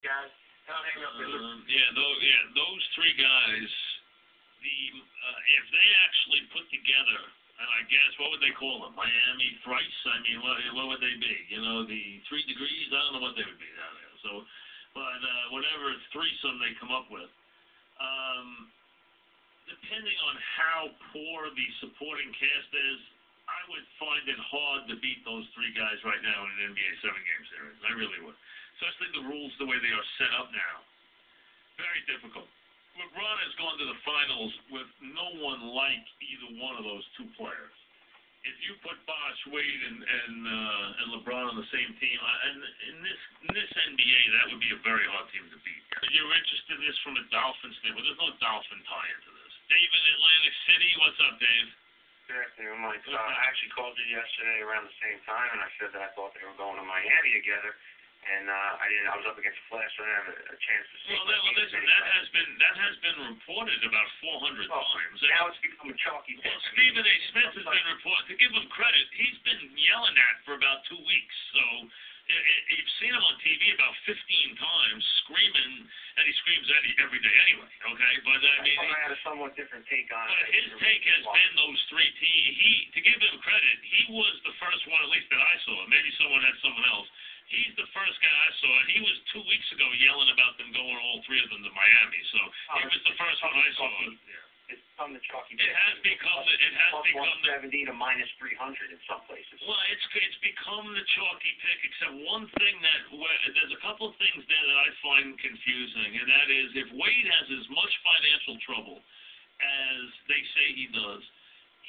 guys. Don't hang up. Those three guys. If they actually put together, and I guess what would they call them? Miami thrice? I mean, what would they be? You know, the 3 degrees? I don't know what they would be down there. So, but whatever threesome they come up with. Depending on how poor the supporting cast is, I would find it hard to beat those three guys right now in an NBA 7-game series. I really would. Especially the rules the way they are set up now. Very difficult. LeBron has gone to the finals with no one like either one of those two players. If you put Bosh, Wade, and LeBron on the same team, and in this NBA, that would be a very hard team to beat. You're interested in this from a Dolphin standpoint. There's no Dolphin tie into this. Dave in Atlantic City, what's up, Dave? Good afternoon, Mike. I actually called you yesterday around the same time, and I said that I thought they were going to Miami together. And I didn't. I was up against Flash, so I didn't have a chance to see. Well, listen, that has been reported about 400 times. Now it's become a chalky pitch. Well, Stephen A. Smith has been reported. To give him credit, he's been yelling at for about 2 weeks. So you've seen him on TV about 15 times screaming, and he screams at you every day anyway. Okay, but I mean, I had a somewhat different take on it. But his take has been those three teams. To give him credit, he was the first one, at least that I saw. Maybe someone had someone else. He's the first guy I saw, and he was 2 weeks ago yelling about them going, all three of them, to Miami. So he was the first one I saw. It's become the chalky. It has become plus 170 to minus 300 in some places. Well, it's become the chalky pick, except one thing there's a couple of things there that I find confusing, and that is if Wade has as much financial trouble as they say he does,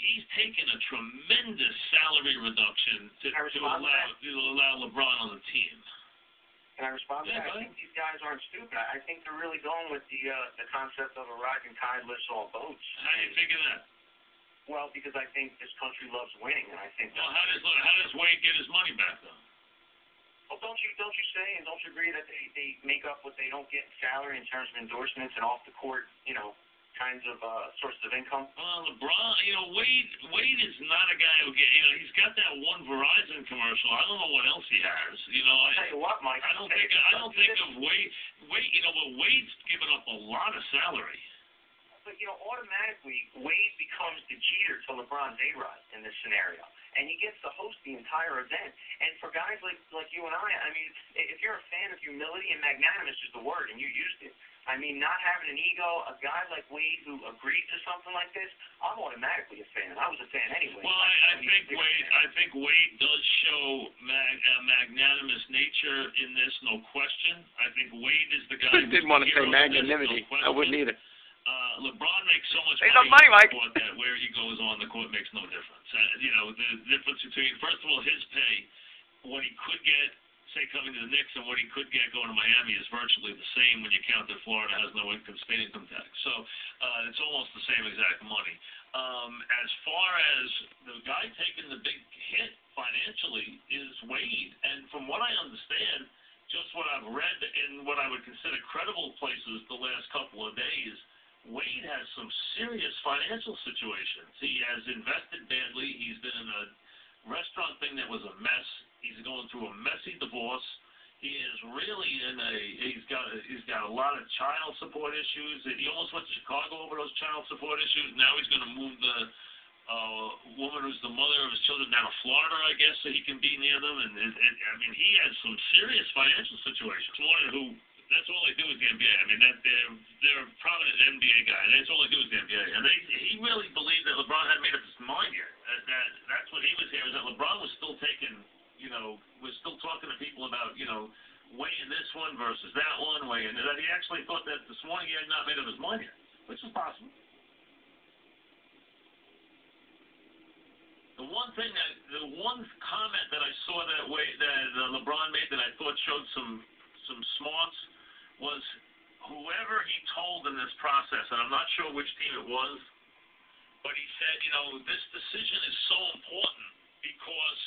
he's taken a tremendous salary reduction to allow LeBron on the team. Can I respond to that? I think these guys aren't stupid. I think they're really going with the concept of a rising tide lifts all boats. How do you figure that? Well, because I think this country loves winning, and I think. Well, how does Wade get his money back though? Well, don't you say and don't you agree that they make up what they don't get in salary in terms of endorsements and off the court, kinds of sources of income? Well, LeBron, Wade is not a guy who he's got that one Verizon commercial. I don't know what else he has. I'll tell you what, Mike. I don't think of Wade. But Wade's given up a lot of salary. But automatically Wade becomes the cheater to LeBron's A-Rod in this scenario, and he gets to host the entire event. And for guys like you and I mean, if you're a fan of humility, and magnanimous is the word, and you used it. I mean, not having an ego, a guy like Wade who agreed to something like this, I'm automatically a fan. I was a fan anyway. Well, I think Wade does show magnanimous nature in this, no question. I think Wade is the guy. I didn't want to say magnanimity. I wouldn't either. LeBron makes so much money, Mike. That where he goes on the court makes no difference. The difference between, first of all, his pay, what he could get, say, coming to the Knicks, and what he could get going to Miami is virtually the same when you count that Florida has no state income tax. So it's almost the same exact money. As far as the guy taking the big hit financially is Wade, and from what I understand, just what I've read in what I would consider credible places the last couple of days, Wade has some serious financial situations. He has invested badly. He's been in a restaurant thing that was a mess. He's going through a messy divorce. He is really he's got a lot of child support issues. He almost went to Chicago over those child support issues. Now he's going to move the woman who's the mother of his children down to Florida, I guess, so he can be near them. And I mean, he has some serious financial situations. That's all they do is the NBA. I mean, they're a prominent NBA guy. That's all they do is the NBA. And he really believed that LeBron hadn't made up his mind yet. That's what he was hearing, is that LeBron was still taking, was still talking to people about, weighing this one versus that one, weighing that. He actually thought that this morning he had not made up his mind yet, which is possible. The one comment that I saw that LeBron made that I thought showed some smarts was whoever he told in this process, and I'm not sure which team it was, but he said, this decision is so important because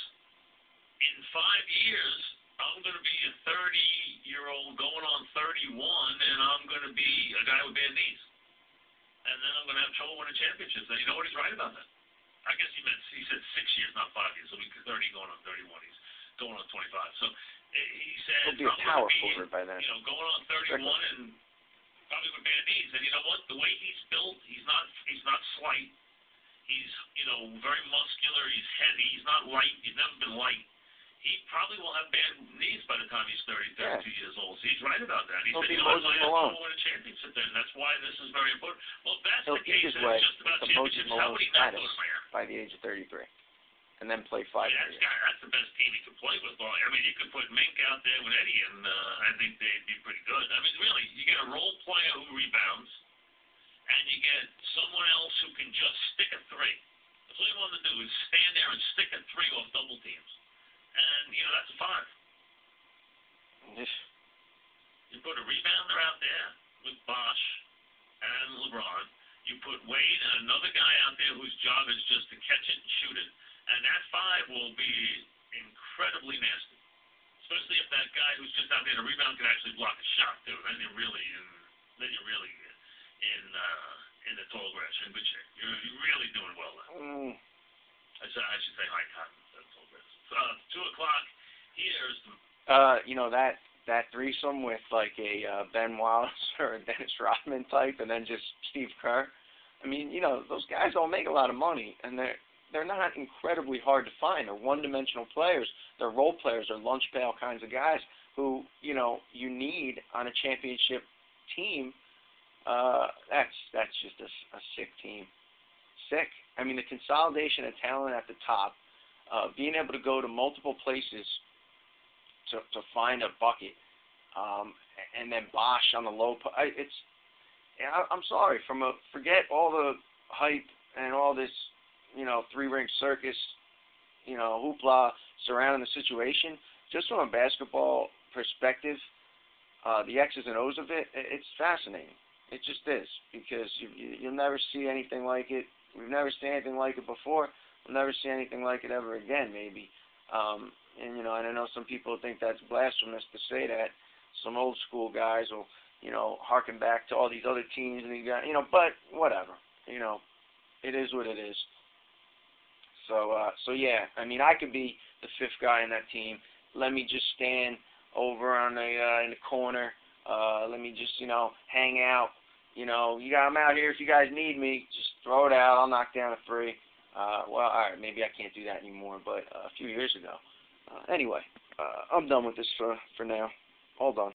in 5 years, I'm going to be a 30-year-old going on 31, and I'm going to be a guy with bad knees. And then I'm going to have trouble winning championships. And you know what? He's right about that. I guess he said 6 years, not 5 years. So he'll be 30 going on 31. He's going on 25. So He said He'll be a power forward by then. Going on 31 and probably with bad knees. And you know what? The way he's built, he's not slight. He's very muscular. He's heavy. He's not light. He's never been light. He probably will have bad knees by the time he's 32 years old. So he's right about that. He said, I have to win a championship then. That's why this is very important. Well, if that's the case, then it's just about championships. How would he not go to Miami? By the age of 33. And then play 5 years. That's the best team he could play with. I mean, you could put Mink out there with Eddie, and I think they'd be pretty good. I mean, really, you get a role player who rebounds, and you get someone else who can just stick a three. That's all you want to do is stand there and stick a three off double teams. And, that's a 5. You put a rebounder out there with Bosh and LeBron. You put Wade and another guy out there whose job is just to catch it and shoot it. And that 5 will be incredibly nasty. Especially if that guy who's just out there to rebound can actually block a shot, too. Then you're really in the tall grass. You're in good shape. You're really doing well then. I should say high cotton instead of tall grass. 2 o'clock. Here's that threesome with like a Ben Wallace or a Dennis Rodman type, and then just Steve Kerr. I mean, those guys don't make a lot of money, and they're not incredibly hard to find. They're one-dimensional players. They're role players. They're lunch pail kinds of guys who you need on a championship team. That's just a sick team. Sick. I mean, the consolidation of talent at the top. Being able to go to multiple places to find a bucket, and then Bosh on the low. I'm sorry. Forget all the hype and all this, 3-ring circus, hoopla surrounding the situation. Just from a basketball perspective, the X's and O's of it, it's fascinating. It just is, because you'll never see anything like it. We've never seen anything like it before. We'll never see anything like it ever again, maybe. And I know some people think that's blasphemous to say that. Some old school guys will, harken back to all these other teams and these guys, but whatever. It is what it is. So yeah, I mean, I could be the 5th guy in that team. Let me just stand over on in the corner. Let me just, hang out. I'm out here if you guys need me. Just throw it out. I'll knock down a 3. Well, all right, maybe I can't do that anymore, but a few years ago. Anyway, I'm done with this for now. All done.